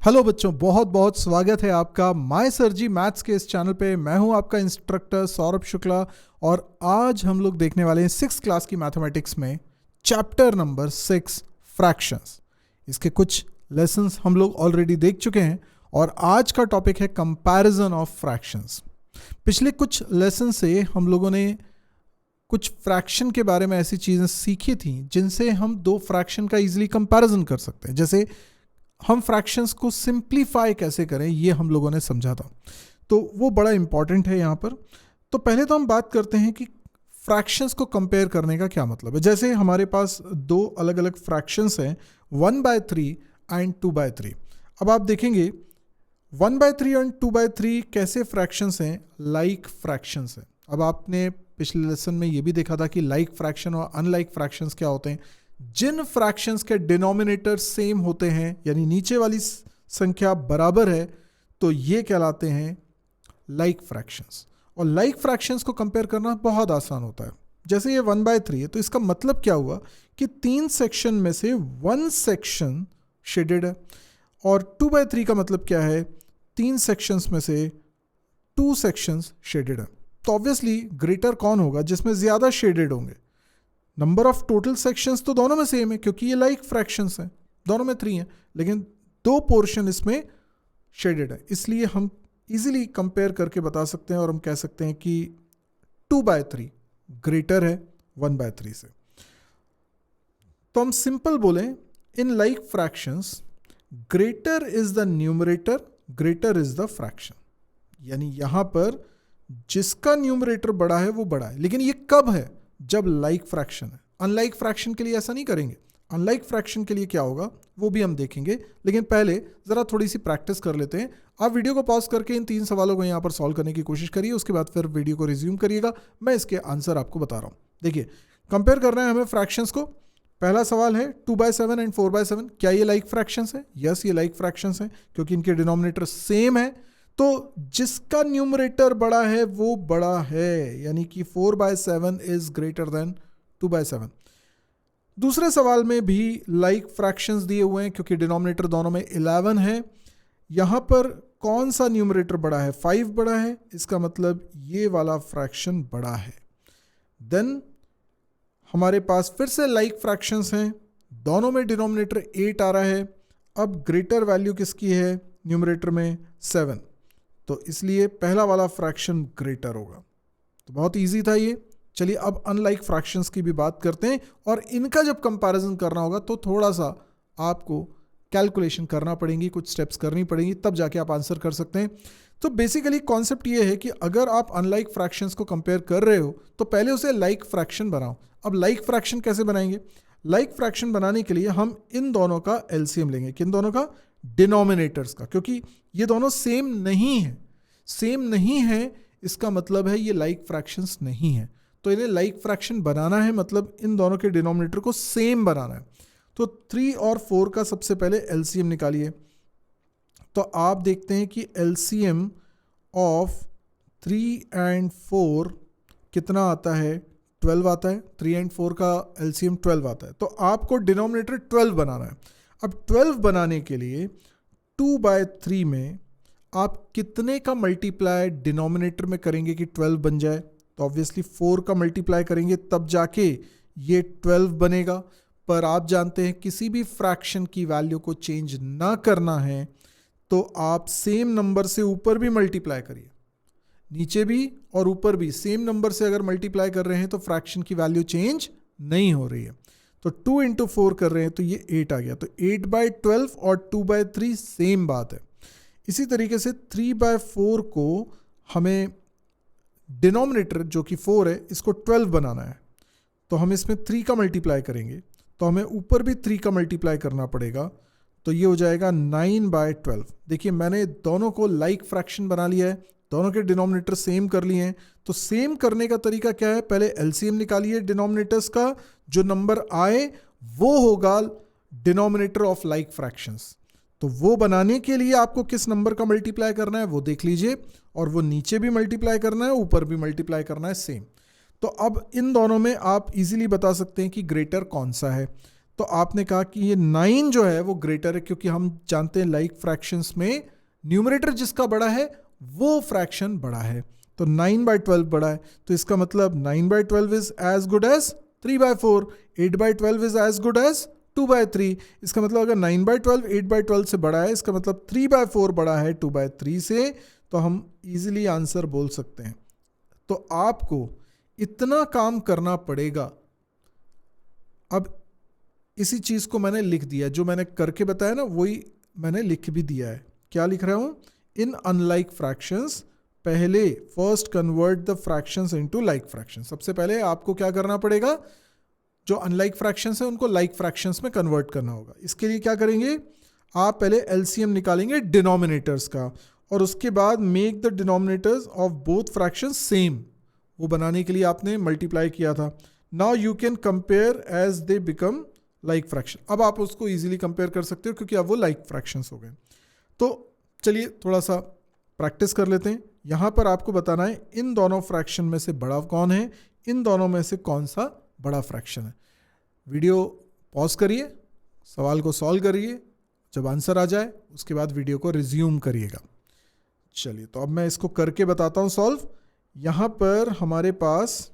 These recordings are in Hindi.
हेलो बच्चों, बहुत बहुत स्वागत है आपका माय सर जी मैथ्स के इस चैनल पे। मैं हूं आपका इंस्ट्रक्टर सौरभ शुक्ला और आज हम लोग देखने वाले हैं 6th क्लास की मैथमेटिक्स में चैप्टर नंबर 6 फ्रैक्शंस। इसके कुछ लेसन्स हम लोग ऑलरेडी देख चुके हैं और आज का टॉपिक है कंपैरिजन ऑफ फ्रैक्शंस। पिछले कुछ लेसन से हम लोगों ने कुछ फ्रैक्शन के बारे में ऐसी चीज़ें सीखी थी जिनसे हम दो फ्रैक्शन का इजीली कंपैरिजन कर सकते हैं। जैसे हम फ्रैक्शंस को सिंप्लीफाई कैसे करें, ये हम लोगों ने समझा था, तो वो बड़ा इंपॉर्टेंट है यहाँ पर। तो पहले तो हम बात करते हैं कि फ्रैक्शंस को कंपेयर करने का क्या मतलब है। जैसे हमारे पास दो अलग अलग फ्रैक्शंस हैं, 1/3 एंड 2/3। अब आप देखेंगे 1/3 एंड 2/3 कैसे फ्रैक्शंस हैं, लाइक फ्रैक्शंस हैं। अब आपने पिछले लेसन में ये भी देखा था कि लाइक फ्रैक्शन और अनलाइक फ्रैक्शंस क्या होते हैं। जिन फ्रैक्शंस के डिनोमिनेटर सेम होते हैं, यानी नीचे वाली संख्या बराबर है, तो ये कहलाते हैं लाइक फ्रैक्शंस। और लाइक फ्रैक्शंस को कंपेयर करना बहुत आसान होता है। जैसे ये 1/3 है, तो इसका मतलब क्या हुआ कि 3 सेक्शन में से 1 सेक्शन शेडेड है, और 2/3 का मतलब क्या है, 3 सेक्शंस में से 2 सेक्शंस शेडेड है। तो ऑब्वियसली ग्रेटर कौन होगा, जिसमें ज़्यादा शेडेड होंगे। नंबर ऑफ टोटल सेक्शंस तो दोनों में सेम है क्योंकि ये लाइक फ्रैक्शंस हैं, दोनों में 3 हैं, लेकिन 2 पोर्शन इसमें शेडेड है। इसलिए हम इजीली कंपेयर करके बता सकते हैं और हम कह सकते हैं कि 2/3 ग्रेटर है 1/3 से। तो हम सिंपल बोलें, in like fractions greater is the numerator, greater is the fraction. यानी यहां पर जिसका न्यूमरेटर बड़ा है वो बड़ा है, लेकिन ये कब है, जब लाइक फ्रैक्शन है। अनलाइक फ्रैक्शन के लिए ऐसा नहीं करेंगे। अनलाइक फ्रैक्शन के लिए क्या होगा वो भी हम देखेंगे, लेकिन पहले जरा थोड़ी सी प्रैक्टिस कर लेते हैं। आप वीडियो को पॉज करके इन 3 सवालों को यहाँ पर सॉल्व करने की कोशिश करिए, उसके बाद फिर वीडियो को रिज्यूम करिएगा। मैं इसके आंसर आपको बता रहा हूँ। देखिए, कंपेयर करना है हमें फ्रैक्शंस को। पहला सवाल है 2/7 एंड 4/7, क्या ये लाइक फ्रैक्शंस है? यस, ये लाइक फ्रैक्शंस है क्योंकि इनके डिनोमिनेटर सेम है। तो जिसका न्यूमरेटर बड़ा है वो बड़ा है, यानी कि 4/7 इज ग्रेटर देन 2/7। दूसरे सवाल में भी लाइक फ्रैक्शंस दिए हुए हैं क्योंकि डिनोमिनेटर दोनों में 11 है। यहां पर कौन सा न्यूमरेटर बड़ा है? 5 बड़ा है, इसका मतलब ये वाला फ्रैक्शन बड़ा है। देन हमारे पास फिर से लाइक फ्रैक्शंस हैं, दोनों में डिनोमिनेटर 8 आ रहा है। अब ग्रेटर वैल्यू किसकी है न्यूमरेटर में? 7, तो इसलिए पहला वाला फ्रैक्शन ग्रेटर होगा। तो बहुत इजी था ये। चलिए अब अनलाइक फ्रैक्शंस की भी बात करते हैं, और इनका जब कंपैरिजन करना होगा तो थोड़ा सा आपको कैलकुलेशन करना पड़ेगी, कुछ स्टेप्स करनी पड़ेंगी, तब जाके आप आंसर कर सकते हैं। तो बेसिकली कॉन्सेप्ट ये है कि अगर आप अनलाइक फ्रैक्शंस को कंपेयर कर रहे हो तो पहले उसे लाइक फ्रैक्शन बनाओ। अब लाइक फ्रैक्शन कैसे बनाएंगे? लाइक फ्रैक्शन बनाने के लिए हम इन दोनों का एलसीएम लेंगे। किन दोनों का? डिनोमिनेटर्स का, क्योंकि ये दोनों सेम नहीं है। सेम नहीं है इसका मतलब है ये लाइक फ्रैक्शंस नहीं है। तो इन्हें लाइक फ्रैक्शन बनाना है, मतलब इन दोनों के डिनोमिनेटर को सेम बनाना है। तो 3 और 4 का सबसे पहले एलसीएम निकालिए। तो आप देखते हैं कि एलसीएम ऑफ 3 एंड 4 कितना आता है? 12 आता है। 3 एंड 4 का एलसीएम 12 आता है। तो आपको डिनोमिनेटर 12 बनाना है। अब 12 बनाने के लिए 2/3 में आप कितने का मल्टीप्लाई डिनोमिनेटर में करेंगे कि 12 बन जाए? तो ऑब्वियसली 4 का मल्टीप्लाई करेंगे तब जाके ये 12 बनेगा। पर आप जानते हैं किसी भी फ्रैक्शन की वैल्यू को चेंज ना करना है तो आप सेम नंबर से ऊपर भी मल्टीप्लाई करिए, नीचे भी और ऊपर भी सेम नंबर से अगर मल्टीप्लाई कर रहे हैं तो फ्रैक्शन की वैल्यू चेंज नहीं हो रही है। तो 2 इंटू 4 कर रहे हैं तो ये 8 आ गया। तो 8/12 और 2/3 सेम बात है। इसी तरीके से 3/4 को हमें डिनोमिनेटर जो कि 4 है इसको 12 बनाना है। तो हम इसमें 3 का मल्टीप्लाई करेंगे तो हमें ऊपर भी 3 का मल्टीप्लाई करना पड़ेगा। तो ये हो जाएगा 9/12। देखिए मैंने दोनों को लाइक फ्रैक्शन बना लिया है, दोनों के डिनोमिनेटर सेम कर लिए हैं। तो सेम करने का तरीका क्या है? पहले एलसीएम निकालिए डिनोमिनेटर्स का, जो नंबर आए वो होगा डिनोमिनेटर ऑफ लाइक फ्रैक्शंस। तो वो बनाने के लिए आपको किस नंबर का मल्टीप्लाई करना है वो देख लीजिए, और वो नीचे भी मल्टीप्लाई करना है, ऊपर भी मल्टीप्लाई करना है सेम। तो अब इन दोनों में आप इजीली बता सकते हैं कि ग्रेटर कौन सा है। तो आपने कहा कि ये 9 जो है वो ग्रेटर है, क्योंकि हम जानते हैं लाइक फ्रैक्शंस में न्यूमरेटर जिसका बड़ा है वो फ्रैक्शन बड़ा है। तो 9/12 बड़ा है, तो इसका मतलब 9/12 is as good as 3/4, 8/12 is as good as 2/3। इसका मतलब अगर 9/12 8/12 से बड़ा है, इसका मतलब 3/4 बड़ा है 2/3 से, तो हम इजीली आंसर बोल सकते हैं। तो आपको इतना काम करना पड़ेगा। अब इसी चीज को मैंने लिख दिया, जो मैंने करके बताया ना वही मैंने लिख भी दिया है। क्या लिख रहा हूं? इन अनलाइक फ्रैक्शंस, पहले first convert the fractions into like fractions. सबसे पहले आपको क्या करना पड़ेगा? जो अनलाइक फ्रैक्शंस है उनको लाइक फ्रैक्शंस में कन्वर्ट करना होगा। इसके लिए क्या करेंगे? आप पहले एलसीएम निकालेंगे डिनोमिनेटर्स का, और उसके बाद make the denominators of both fractions same. वो बनाने के लिए आपने मल्टीप्लाई किया था। Now you can compare as they become like fraction. अब आप उसको इजीली कंपेयर कर सकते हो क्योंकि अब वो लाइक फ्रैक्शंस हो गए। तो चलिए थोड़ा सा प्रैक्टिस कर लेते हैं। यहाँ पर आपको बताना है इन दोनों फ्रैक्शन में से बड़ा कौन है, इन दोनों में से कौन सा बड़ा फ्रैक्शन है। वीडियो पॉज करिए, सवाल को सॉल्व करिए, जब आंसर आ जाए उसके बाद वीडियो को रिज्यूम करिएगा। चलिए तो अब मैं इसको करके बताता हूँ सॉल्व। यहाँ पर हमारे पास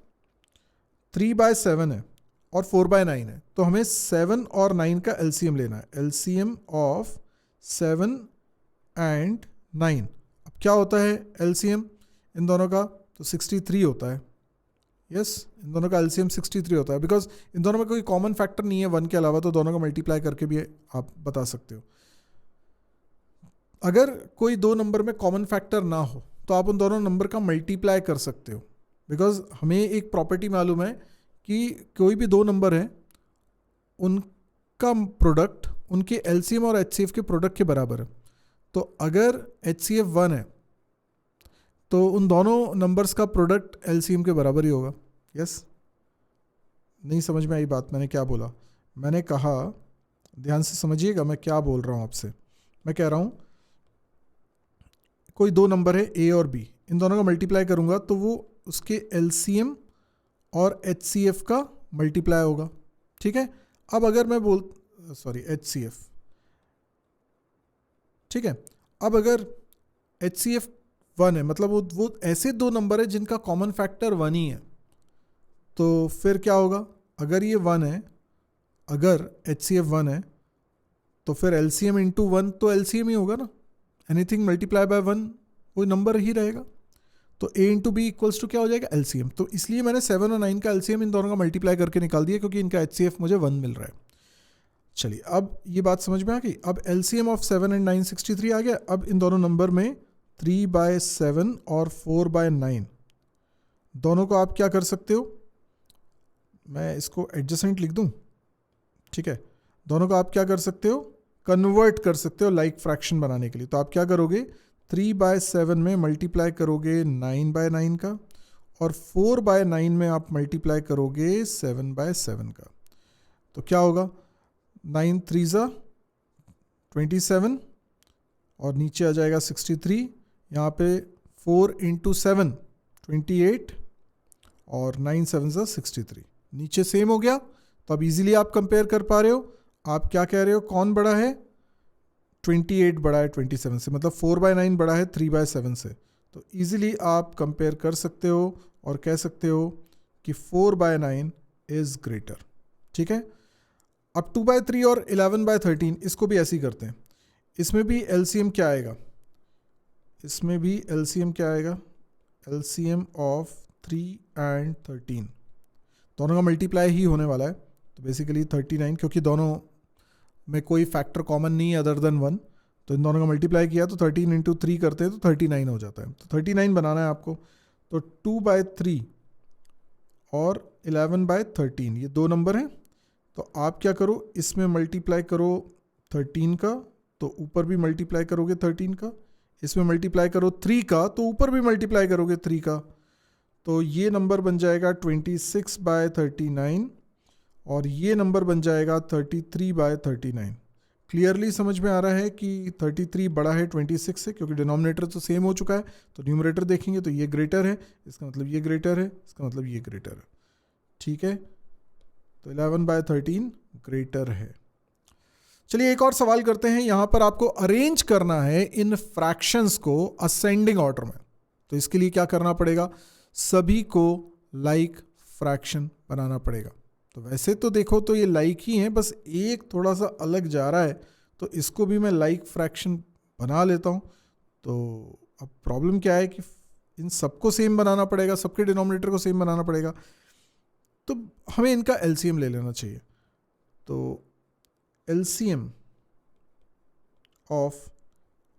3/7 है और 4/9 है, तो हमें 7 और 9 का एलसीएम लेना है। LCM of 7 and 9। अब क्या होता है एलसीएम इन दोनों का? तो 63 होता है। यस, इन दोनों का एलसीएम 63 होता है, बिकॉज इन दोनों में कोई कॉमन फैक्टर नहीं है 1 के अलावा, तो दोनों का मल्टीप्लाई करके भी आप बता सकते हो। अगर कोई दो नंबर में कॉमन फैक्टर ना हो तो आप उन दोनों नंबर का मल्टीप्लाई कर सकते हो, बिकॉज हमें एक प्रॉपर्टी मालूम है कि कोई भी दो नंबर हैं उनका प्रोडक्ट उनके एलसीएम और एचसीएफ के प्रोडक्ट के बराबर है। तो अगर एचसीएफ 1 है तो उन दोनों नंबर्स का प्रोडक्ट एलसीएम के बराबर ही होगा। यस, नहीं समझ में आई बात मैंने क्या बोला? मैंने कहा, ध्यान से समझिएगा मैं क्या बोल रहा हूँ आपसे। मैं कह रहा हूँ कोई दो नंबर है ए और बी, इन दोनों का मल्टीप्लाई करूँगा तो वो उसके एलसीएम और एचसीएफ का मल्टीप्लाई होगा। ठीक है। अब अगर मैं एचसीएफ, ठीक है। अब अगर एचसीएफ 1 है, मतलब वो ऐसे दो नंबर है जिनका कॉमन फैक्टर 1 ही है, तो फिर क्या होगा? अगर ये 1 है, अगर एचसीएफ 1 है तो फिर एलसीएम इंटू 1 तो एलसीएम ही होगा ना। एनीथिंग मल्टीप्लाई बाय 1 वो नंबर ही रहेगा। तो a into B equals to क्या हो जाएगा? एलसीएम। तो इसलिए मैंने 7 और 9 का एलसीएम इन दोनों का मल्टीप्लाई करके निकाल दिया, क्योंकि इनका एचसीएफ मुझे 1 मिल रहा है। चलिए अब ये बात समझ में आ गई। अब एलसीएम ऑफ 7 एंड 9 63 आ गया। अब इन दोनों नंबर में 3/7 और 4/9 दोनों को आप क्या कर सकते हो? मैं इसको एडजेसेंट लिख दूं, ठीक है। दोनों को आप क्या कर सकते हो? कन्वर्ट कर सकते हो लाइक फ्रैक्शन बनाने के लिए। तो आप क्या करोगे? 3/7 में मल्टीप्लाई करोगे 9/9 का, और 4/9 में आप मल्टीप्लाई करोगे 7/7 का। तो क्या होगा? 9 3 27 और नीचे आ जाएगा 63। यहाँ पे 4 इंटू 7 28 और 9 7 63। नीचे सेम हो गया, तो अब इजीली आप कंपेयर कर पा रहे हो। आप क्या कह रहे हो? कौन बड़ा है? 28 बड़ा है 27 से, मतलब 4/9 बड़ा है 3/7 से। तो इजीली आप कंपेयर कर सकते हो और कह सकते हो कि 4/9 इज ग्रेटर। ठीक है। अब 2/3 और 11/13 इसको भी ऐसे ही करते हैं। इसमें भी एलसीएम क्या आएगा? इसमें भी एलसीएम क्या आएगा? एलसीएम ऑफ 3 एंड 13 दोनों का मल्टीप्लाई ही होने वाला है। तो बेसिकली 39, क्योंकि दोनों में कोई फैक्टर कॉमन नहीं है अदर देन 1, तो इन दोनों का मल्टीप्लाई किया तो 13 इंटू 3 करते हैं तो 39 हो जाता है। तो 39 बनाना है आपको। तो 2/3 और 11/13 ये दो नंबर हैं। तो आप क्या करो? इसमें मल्टीप्लाई करो 13 का, तो ऊपर भी मल्टीप्लाई करोगे 13 का। इसमें मल्टीप्लाई करो 3 का, तो ऊपर भी मल्टीप्लाई करोगे 3 का। तो ये नंबर बन जाएगा 26/39 और ये नंबर बन जाएगा 33/39। क्लियरली समझ में आ रहा है कि 33 बड़ा है 26 से, क्योंकि डिनोमिनेटर तो सेम हो चुका है। तो न्यूमरेटर देखेंगे तो ये ग्रेटर है, इसका मतलब ये ग्रेटर है, इसका मतलब ये ग्रेटर है। ठीक है। तो 11/13 ग्रेटर है। चलिए एक और सवाल करते हैं। यहां पर आपको अरेंज करना है इन फ्रैक्शंस को असेंडिंग ऑर्डर में। तो इसके लिए क्या करना पड़ेगा, सभी को लाइक फ्रैक्शन बनाना पड़ेगा। तो वैसे तो देखो तो ये लाइक ही है, बस एक थोड़ा सा अलग जा रहा है, तो इसको भी मैं लाइक फ्रैक्शन बना लेता हूं। तो अब प्रॉब्लम क्या है कि इन सबको सेम बनाना पड़ेगा, सबके डिनोमिनेटर को सेम बनाना पड़ेगा, तो हमें इनका एलसीएम ले लेना चाहिए। तो LCM of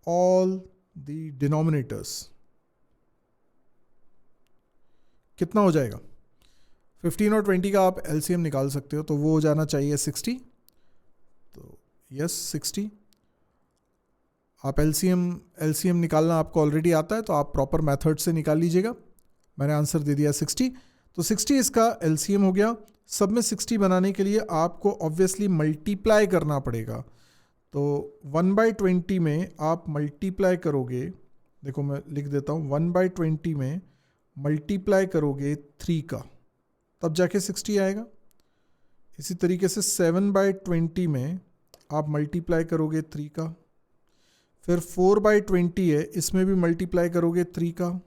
all the denominators कितना हो जाएगा? 15 और 20 का आप एलसीएम निकाल सकते हो, तो वो हो जाना चाहिए 60। तो यस 60। आप एलसीएम निकालना आपको ऑलरेडी आता है, तो आप प्रॉपर मेथड से निकाल लीजिएगा। मैंने आंसर दे दिया 60। तो 60 इसका एलसीएम हो गया। सब में 60 बनाने के लिए आपको ऑब्वियसली मल्टीप्लाई करना पड़ेगा। तो 1/20 में आप मल्टीप्लाई करोगे, देखो मैं लिख देता हूँ, 1/20 में मल्टीप्लाई करोगे 3 का, तब जाके 60 आएगा। इसी तरीके से 7/20 में आप मल्टीप्लाई करोगे 3 का, फिर 4/20 है, इसमें भी मल्टीप्लाई करोगे 3 का,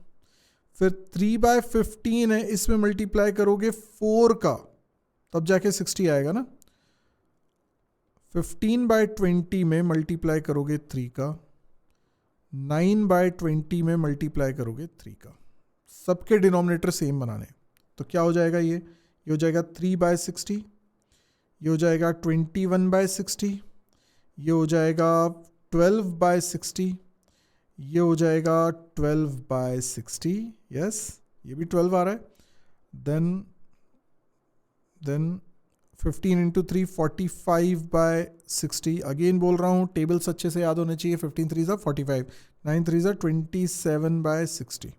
फिर 3/15 है, इसमें मल्टीप्लाई करोगे 4 का, तब जाके 60 आएगा ना। 15/20 में मल्टीप्लाई करोगे 3 का, 9/20 में मल्टीप्लाई करोगे 3 का। सबके डिनोमिनेटर सेम बनाने, तो क्या हो जाएगा, ये हो जाएगा 3/60, ये हो जाएगा 21/60, ये हो जाएगा 12/60, ये हो जाएगा 12/60, यस ये भी 12 आ रहा है। देन 15 इंटू 3 45/60, अगेन बोल रहा हूँ टेबल्स अच्छे से याद होने चाहिए। 15 3 45, 9 3 27/60।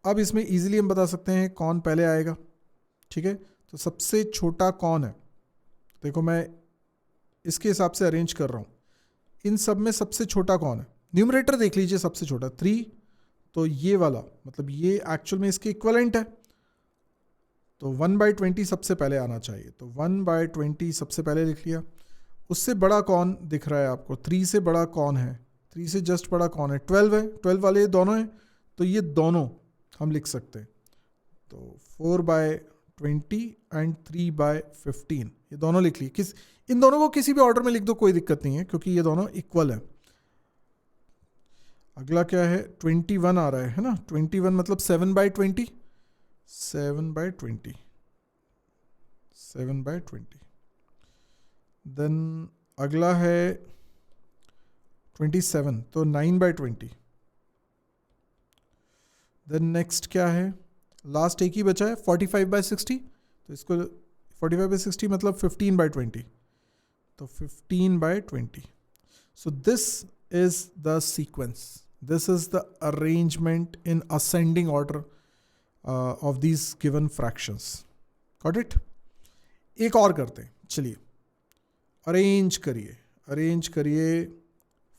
अब इसमें इजीली हम बता सकते हैं कौन पहले आएगा, ठीक है। तो सबसे छोटा कौन है, देखो मैं इसके हिसाब से अरेंज कर रहा हूँ। इन सब में सबसे छोटा कौन है, न्यूमरेटर देख लीजिए, सबसे छोटा 3, तो ये वाला मतलब ये एक्चुअल में इसके इक्विवेलेंट है, तो 1/20 सबसे पहले आना चाहिए। तो 1/20 सबसे पहले लिख लिया। उससे बड़ा कौन दिख रहा है आपको, 3 से बड़ा कौन है, 3 से जस्ट बड़ा कौन है, 12 है, 12 वाले दोनों हैं, तो ये दोनों हम लिख सकते हैं। तो 4/20 एंड 3/15 ये दोनों लिख लिए। इन दोनों को किसी भी ऑर्डर में लिख दो, कोई दिक्कत नहीं है, क्योंकि ये दोनों इक्वल है। अगला क्या है, 21 आ रहा है ना। 21 मतलब 7/20, 7/20। देन अगला है 27, तो 9/20। देन नेक्स्ट क्या है, लास्ट एक ही बचा है 45/60, तो इसको 45/60 मतलब 15/20, तो 15/20। So this is the sequence, this is the arrangement in ascending order of these given fractions. Got it? एक और करते हैं, चलिए अरेंज करिए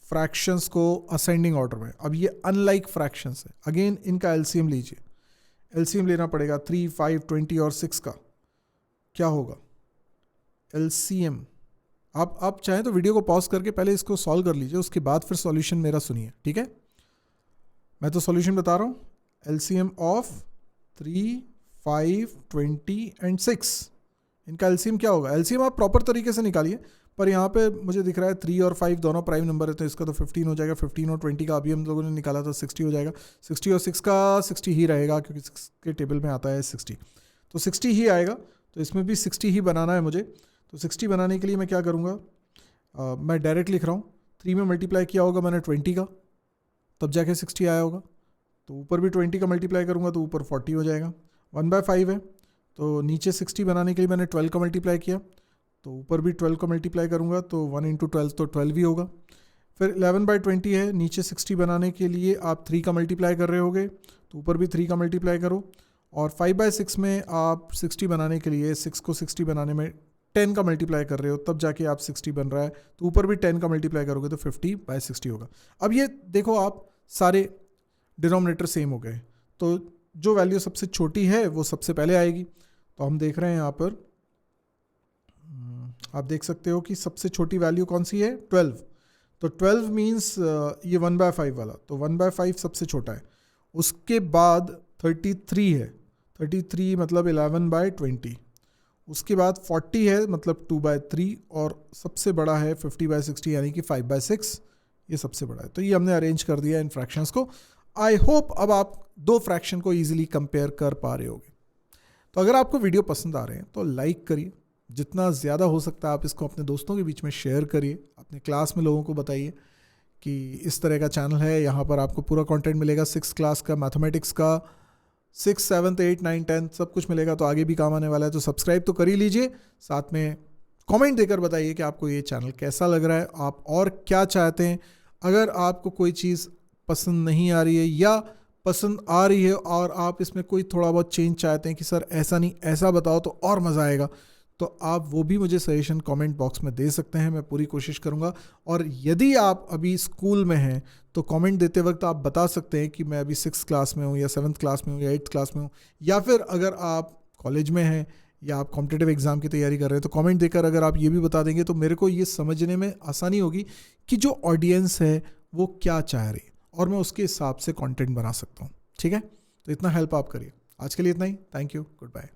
फ्रैक्शंस को असेंडिंग ऑर्डर में। अब ये अनलाइक फ्रैक्शंस है, अगेन इनका एलसीएम लीजिए। एलसीएम लेना पड़ेगा 3, 5, 20 और 6 का। क्या होगा एलसीएम? आप चाहें तो वीडियो को पॉज करके पहले इसको सॉल्व कर लीजिए, उसके बाद फिर सॉल्यूशन मेरा सुनिए, ठीक है। मैं तो सॉल्यूशन बता रहा हूँ। एलसीएम ऑफ 3, 5, 20 एंड 6, इनका एलसीएम क्या होगा? एलसीएम आप प्रॉपर तरीके से निकालिए, पर यहाँ पे मुझे दिख रहा है 3 और 5 दोनों प्राइम नंबर है, तो इसका तो 15 हो जाएगा। 15 और 20 का अभी हम लोगों ने निकाला था 60 हो जाएगा। 60 और 6 का 60 ही रहेगा, क्योंकि 6 के टेबल में आता है 60, तो 60 ही आएगा। तो इसमें भी 60 ही बनाना है मुझे। तो 60 बनाने के लिए मैं क्या करूँगा, मैं डायरेक्ट लिख रहा हूँ। 3 में मल्टीप्लाई किया होगा मैंने 20 का, तब जाके 60 आया होगा। तो ऊपर भी 20 का मल्टीप्लाई करूँगा तो ऊपर 40 हो जाएगा। 1/5 है, तो नीचे 60 बनाने के लिए मैंने 12 का मल्टीप्लाई किया, तो ऊपर भी 12 का मल्टीप्लाई करूँगा, तो 1 × 12 तो 12 ही होगा। फिर 11/20 है, नीचे 60 बनाने के लिए आप 3 का मल्टीप्लाई कर रहे होगे, तो ऊपर भी 3 का मल्टीप्लाई करो। और 5/6 में आप 60 बनाने के लिए 6 को 60 बनाने में 10 का मल्टीप्लाई कर रहे हो, तब जाके आप 60 बन रहा है, तो ऊपर भी 10 का मल्टीप्लाई करोगे तो 50/60 होगा। अब ये देखो, आप सारे डिनोमिनेटर सेम हो गए, तो जो वैल्यू सबसे छोटी है वो सबसे पहले आएगी। तो हम देख रहे हैं यहाँ पर आप देख सकते हो कि सबसे छोटी वैल्यू कौन सी है, 12। तो 12 मीन्स ये 1/5 वाला, तो 1/5 सबसे छोटा है। उसके बाद 33 है, 33 मतलब 11/20। उसके बाद 40 है मतलब 2/3, और सबसे बड़ा है 50/60 यानी कि 5/6, ये सबसे बड़ा है। तो ये हमने अरेंज कर दिया इन फ्रैक्शंस को। आई होप अब आप दो फ्रैक्शन को ईजिली कंपेयर कर पा रहे होगे। तो अगर आपको वीडियो पसंद आ रहे हैं तो लाइक करिए, जितना ज़्यादा हो सकता है आप इसको अपने दोस्तों के बीच में शेयर करिए, अपने क्लास में लोगों को बताइए कि इस तरह का चैनल है, यहाँ पर आपको पूरा कंटेंट मिलेगा 6th क्लास का, मैथमेटिक्स का, 6th 7th 8th 9th 10th सब कुछ मिलेगा, तो आगे भी काम आने वाला है। तो सब्सक्राइब तो कर ही लीजिए, साथ में कमेंट देकर बताइए कि आपको ये चैनल कैसा लग रहा है, आप और क्या चाहते हैं। अगर आपको कोई चीज़ पसंद नहीं आ रही है या पसंद आ रही है और आप इसमें कोई थोड़ा बहुत चेंज चाहते हैं कि सर ऐसा नहीं ऐसा बताओ तो और मज़ा आएगा, तो आप वो भी मुझे सजेशन कमेंट बॉक्स में दे सकते हैं, मैं पूरी कोशिश करूँगा। और यदि आप अभी स्कूल में हैं तो कमेंट देते वक्त आप बता सकते हैं कि मैं अभी 6th क्लास में हूँ या 7th क्लास में हूँ या 8th क्लास में हूँ, या फिर अगर आप कॉलेज में हैं या आप कॉम्पिटिटिव एग्ज़ाम की तैयारी कर रहे हैं तो कमेंट देकर अगर आप ये भी बता देंगे तो मेरे को ये समझने में आसानी होगी कि जो ऑडियंस है वो क्या चाह रही है, और मैं उसके हिसाब से कंटेंट बना सकता हूँ। ठीक है, तो इतना हेल्प आप करिए। आज के लिए इतना ही, थैंक यू, गुड बाय।